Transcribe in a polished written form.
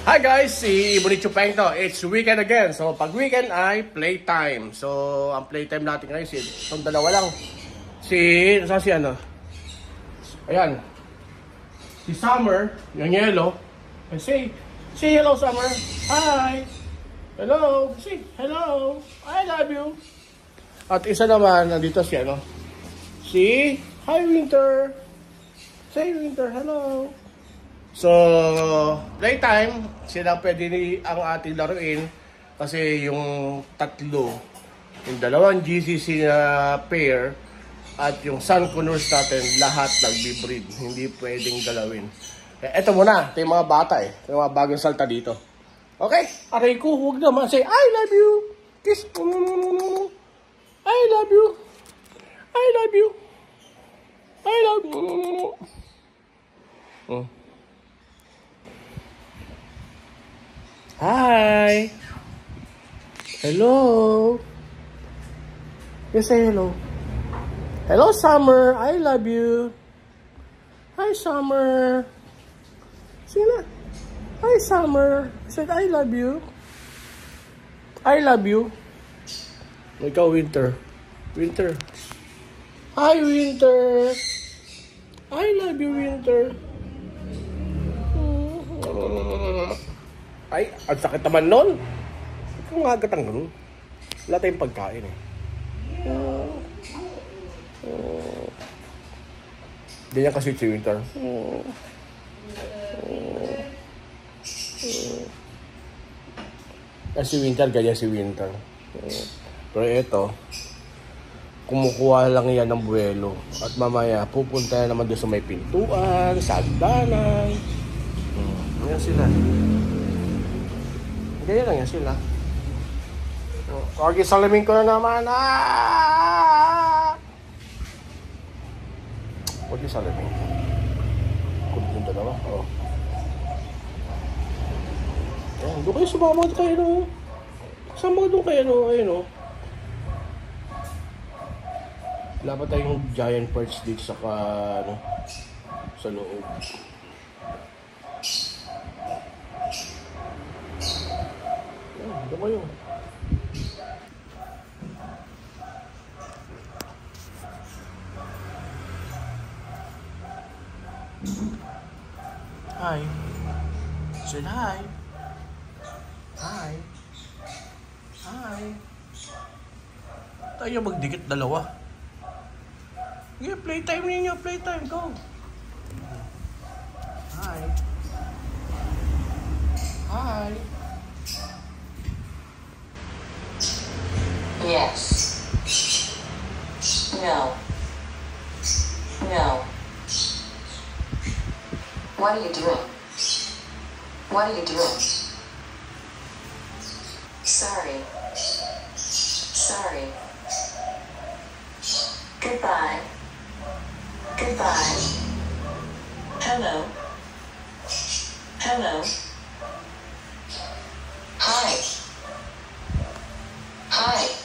Hi guys, si Bonicho Peng to. It's weekend again. So pag weekend ay playtime. So ang playtime natin ngayon itong dalawa lang. Si ano? Ayan. Si Summer, yung yellow. Say hello Summer. Hi. Hello. Say hello. I love you. At isa naman nandito si ano? Si Hi Winter. Say Winter, hello. So, playtime, sila pwede ang ating laruin kasi yung tatlo, yung dalawang GCC na pair at yung Sun Conurs natin, lahat nagbi-breed. Hindi pwedeng galawin. Eto muna, ito yung mga bata Ito yung mga bagong salta dito. Okay, aray ko, huwag naman say, I love you. Kiss. I love you. I love you. I love you. Hi. Hello. You say hello. Hello, Summer. I love you. Hi, Summer. Sige na. Hi, Summer. I said, I love you. I love you. Ikaw, Winter. Winter. Hi, Winter. I love you, Winter. Ay, ang sakit naman nun. Kung agatang ganun. Wala tayong pagkain Ganyan kasi si Winter. Si Winter, ganyan si Winter. Pero ito, kumukuha lang yan ng buwelo. At mamaya, pupunta naman doon sa may pintuan, sa hagdanan. Ganyan sila. Ganyan lang yan sila. Okay, salamin ko na naman. Huwag yung salamin ko. Kulit yung dalawa. Doon kayo sumama kayo, no? Sama doon kayo, no? Ayun, no? Wala pa tayong giant perch dito sa sa loob. Doon kayo. Hi. Say hi. Hi. Hi. Tayo magdikit dalawa. Okay, playtime ninyo. Playtime. Go. Hi. Hi. Yes. No. No. What are you doing? What are you doing? Sorry. Sorry. Goodbye. Goodbye. Hello. Hello. Hi. Hi.